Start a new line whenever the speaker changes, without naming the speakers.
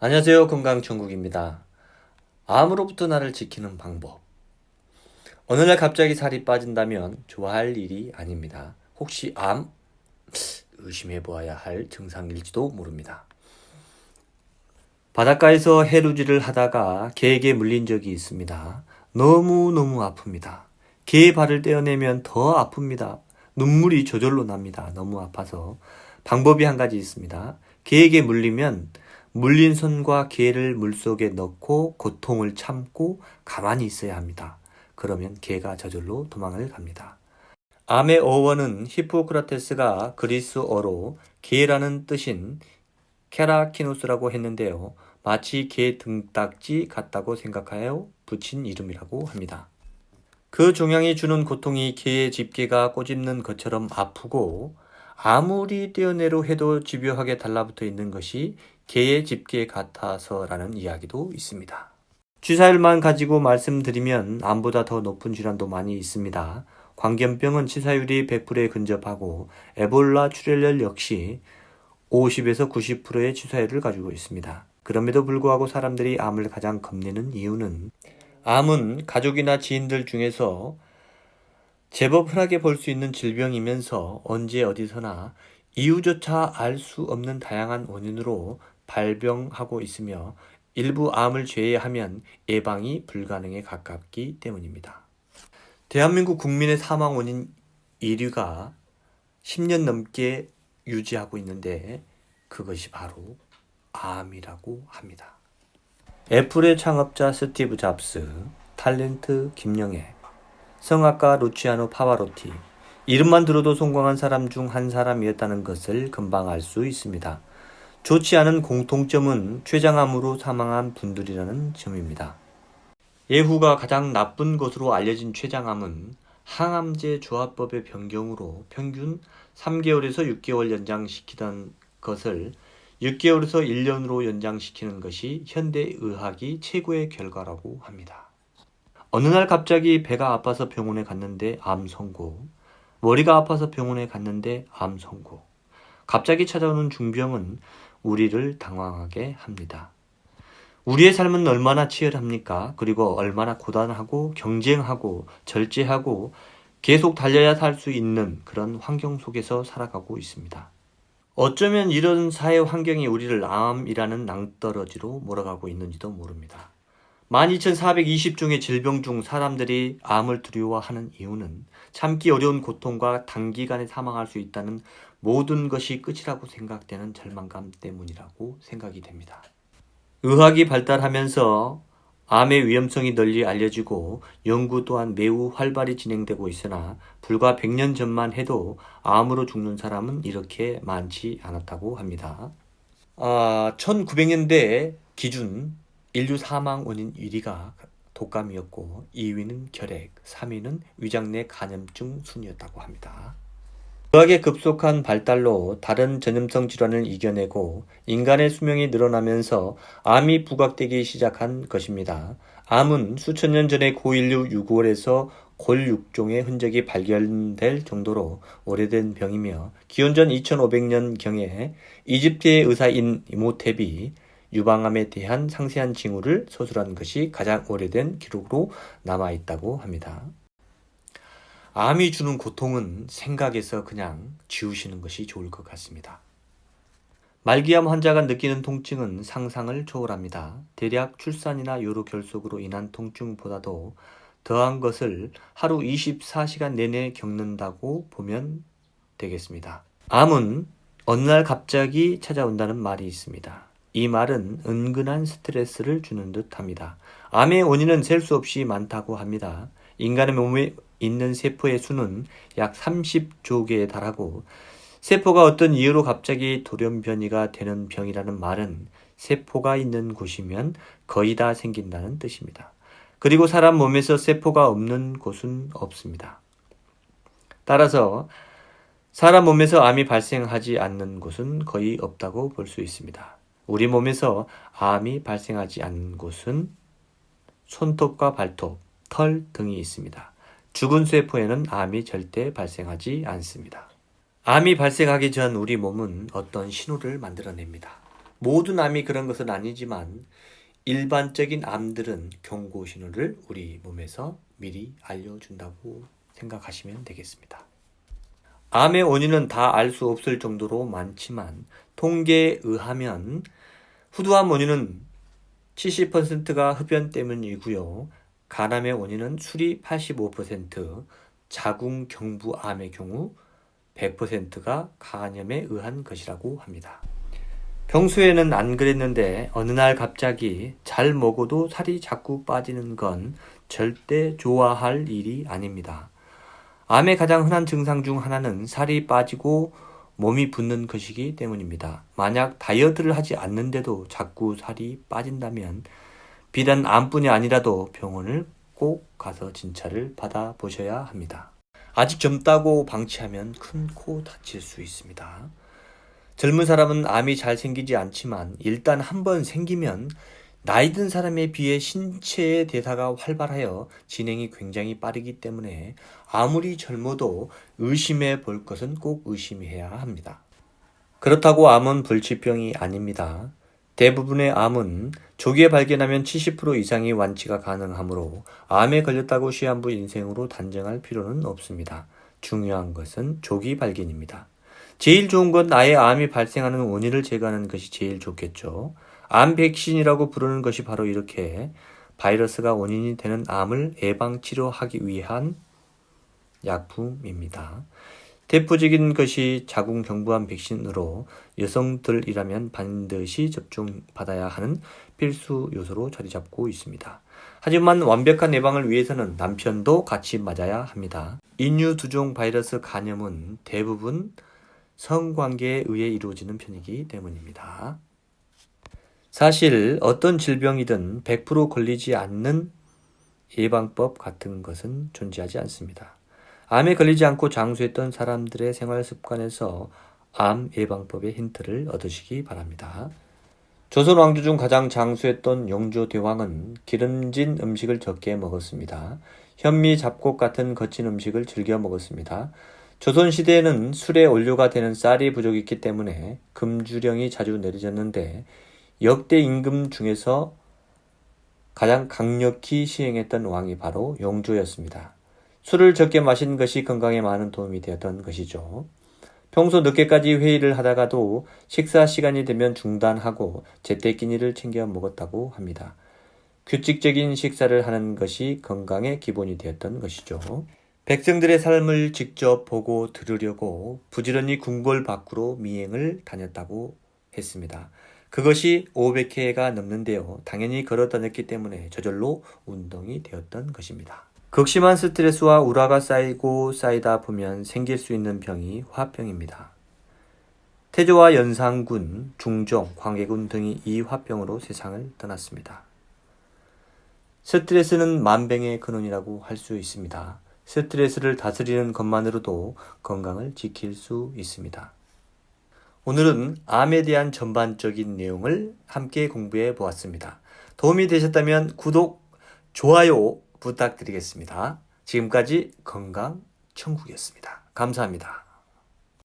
안녕하세요. 건강천국입니다. 암으로부터 나를 지키는 방법. 어느 날 갑자기 살이 빠진다면 좋아할 일이 아닙니다. 혹시 암? 의심해 보아야 할 증상일지도 모릅니다. 바닷가에서 해루질을 하다가 개에게 물린 적이 있습니다. 너무너무 아픕니다. 개의 발을 떼어내면 더 아픕니다. 눈물이 저절로 납니다. 너무 아파서. 방법이 한 가지 있습니다. 개에게 물리면 물린 손과 개를 물속에 넣고 고통을 참고 가만히 있어야 합니다. 그러면 개가 저절로 도망을 갑니다. 암의 어원은 히포크라테스가 그리스어로 개라는 뜻인 케라키누스라고 했는데요. 마치 개 등딱지 같다고 생각하여 붙인 이름이라고 합니다. 그 종양이 주는 고통이 개의 집게가 꼬집는 것처럼 아프고 아무리 떼어내려 해도 집요하게 달라붙어 있는 것이 개의 집게 같아서라는 이야기도 있습니다. 치사율만 가지고 말씀드리면 암보다 더 높은 질환도 많이 있습니다. 광견병은 치사율이 100%에 근접하고 에볼라 출혈열 역시 50에서 90%의 치사율을 가지고 있습니다. 그럼에도 불구하고 사람들이 암을 가장 겁내는 이유는 암은 가족이나 지인들 중에서 제법 흔하게 볼 수 있는 질병이면서 언제 어디서나 이유조차 알 수 없는 다양한 원인으로 발병하고 있으며 일부 암을 제외하면 예방이 불가능에 가깝기 때문입니다. 대한민국 국민의 사망 원인 1위가 10년 넘게 유지하고 있는데 그것이 바로 암이라고 합니다. 애플의 창업자 스티브 잡스, 탤런트 김영애, 성악가 루치아노 파바로티, 이름만 들어도 송광한 사람 중 한 사람이었다는 것을 금방 알 수 있습니다. 좋지 않은 공통점은 췌장암으로 사망한 분들이라는 점입니다. 예후가 가장 나쁜 것으로 알려진 췌장암은 항암제 조합법의 변경으로 평균 3개월에서 6개월 연장시키던 것을 6개월에서 1년으로 연장시키는 것이 현대의학이 최고의 결과라고 합니다. 어느 날 갑자기 배가 아파서 병원에 갔는데 암 선고, 머리가 아파서 병원에 갔는데 암 선고. 갑자기 찾아오는 중병은 우리를 당황하게 합니다. 우리의 삶은 얼마나 치열합니까? 그리고 얼마나 고단하고 경쟁하고 절제하고 계속 달려야 살 수 있는 그런 환경 속에서 살아가고 있습니다. 어쩌면 이런 사회 환경이 우리를 암이라는 낭떠러지로 몰아가고 있는지도 모릅니다. 12,420종의 질병 중 사람들이 암을 두려워하는 이유는 참기 어려운 고통과 단기간에 사망할 수 있다는 모든 것이 끝이라고 생각되는 절망감 때문이라고 생각이 됩니다. 의학이 발달하면서 암의 위험성이 널리 알려지고 연구 또한 매우 활발히 진행되고 있으나 불과 100년 전만 해도 암으로 죽는 사람은 이렇게 많지 않았다고 합니다. 1900년대 기준 인류 사망 원인 1위가 독감이었고 2위는 결핵, 3위는 위장내 감염증 순이었다고 합니다. 의학의 급속한 발달로 다른 전염성 질환을 이겨내고 인간의 수명이 늘어나면서 암이 부각되기 시작한 것입니다. 암은 수천 년 전에 고인류 유골에서 골육종의 흔적이 발견될 정도로 오래된 병이며 기원전 2500년경에 이집트의 의사인 이모텝이 유방암에 대한 상세한 징후를 서술한 것이 가장 오래된 기록으로 남아있다고 합니다. 암이 주는 고통은 생각에서 그냥 지우시는 것이 좋을 것 같습니다. 말기암 환자가 느끼는 통증은 상상을 초월합니다. 대략 출산이나 요로결석으로 인한 통증보다도 더한 것을 하루 24시간 내내 겪는다고 보면 되겠습니다. 암은 어느 날 갑자기 찾아온다는 말이 있습니다. 이 말은 은근한 스트레스를 주는 듯 합니다. 암의 원인은 셀 수 없이 많다고 합니다. 인간의 몸에 있는 세포의 수는 약 30조 개에 달하고 세포가 어떤 이유로 갑자기 돌연변이가 되는 병이라는 말은 세포가 있는 곳이면 거의 다 생긴다는 뜻입니다. 그리고 사람 몸에서 세포가 없는 곳은 없습니다. 따라서 사람 몸에서 암이 발생하지 않는 곳은 거의 없다고 볼 수 있습니다. 우리 몸에서 암이 발생하지 않는 곳은 손톱과 발톱, 털 등이 있습니다. 죽은 세포에는 암이 절대 발생하지 않습니다. 암이 발생하기 전 우리 몸은 어떤 신호를 만들어냅니다. 모든 암이 그런 것은 아니지만 일반적인 암들은 경고 신호를 우리 몸에서 미리 알려준다고 생각하시면 되겠습니다. 암의 원인은 다 알 수 없을 정도로 많지만 통계에 의하면 후두암 원인은 70%가 흡연 때문이고요. 간암의 원인은 술이 85%, 자궁경부암의 경우 100%가 간염에 의한 것이라고 합니다. 평소에는 안 그랬는데 어느 날 갑자기 잘 먹어도 살이 자꾸 빠지는 건 절대 좋아할 일이 아닙니다. 암의 가장 흔한 증상 중 하나는 살이 빠지고 몸이 붓는 것이기 때문입니다. 만약 다이어트를 하지 않는데도 자꾸 살이 빠진다면 비단 암뿐이 아니라도 병원을 꼭 가서 진찰을 받아보셔야 합니다. 아직 젊다고 방치하면 큰 코 다칠 수 있습니다. 젊은 사람은 암이 잘 생기지 않지만 일단 한번 생기면 나이 든 사람에 비해 신체의 대사가 활발하여 진행이 굉장히 빠르기 때문에 아무리 젊어도 의심해 볼 것은 꼭 의심해야 합니다. 그렇다고 암은 불치병이 아닙니다. 대부분의 암은 조기에 발견하면 70% 이상의 완치가 가능하므로 암에 걸렸다고 시한부 인생으로 단정할 필요는 없습니다. 중요한 것은 조기 발견입니다. 제일 좋은 건 아예 암이 발생하는 원인을 제거하는 것이 제일 좋겠죠. 암 백신이라고 부르는 것이 바로 이렇게 바이러스가 원인이 되는 암을 예방 치료하기 위한 약품입니다. 대표적인 것이 자궁경부암 백신으로 여성들이라면 반드시 접종받아야 하는 필수 요소로 자리 잡고 있습니다. 하지만 완벽한 예방을 위해서는 남편도 같이 맞아야 합니다. 인유 두종 바이러스 간염은 대부분 성관계에 의해 이루어지는 편이기 때문입니다. 사실 어떤 질병이든 100% 걸리지 않는 예방법 같은 것은 존재하지 않습니다. 암에 걸리지 않고 장수했던 사람들의 생활 습관에서 암 예방법의 힌트를 얻으시기 바랍니다. 조선 왕조 중 가장 장수했던 영조 대왕은 기름진 음식을 적게 먹었습니다. 현미, 잡곡 같은 거친 음식을 즐겨 먹었습니다. 조선시대에는 술의 원료가 되는 쌀이 부족했기 때문에 금주령이 자주 내려졌는데 역대 임금 중에서 가장 강력히 시행했던 왕이 바로 영조였습니다. 술을 적게 마신 것이 건강에 많은 도움이 되었던 것이죠. 평소 늦게까지 회의를 하다가도 식사 시간이 되면 중단하고 제때 끼니를 챙겨 먹었다고 합니다. 규칙적인 식사를 하는 것이 건강의 기본이 되었던 것이죠. 백성들의 삶을 직접 보고 들으려고 부지런히 궁궐 밖으로 미행을 다녔다고 했습니다. 그것이 500회가 넘는데요. 당연히 걸어 다녔기 때문에 저절로 운동이 되었던 것입니다. 극심한 스트레스와 우라가 쌓이고 쌓이다 보면 생길 수 있는 병이 화병입니다. 태조와 연산군, 중종, 광해군 등이 이 화병으로 세상을 떠났습니다. 스트레스는 만병의 근원이라고 할 수 있습니다. 스트레스를 다스리는 것만으로도 건강을 지킬 수 있습니다. 오늘은 암에 대한 전반적인 내용을 함께 공부해 보았습니다. 도움이 되셨다면 구독, 좋아요 부탁드리겠습니다. 지금까지 건강천국이었습니다. 감사합니다.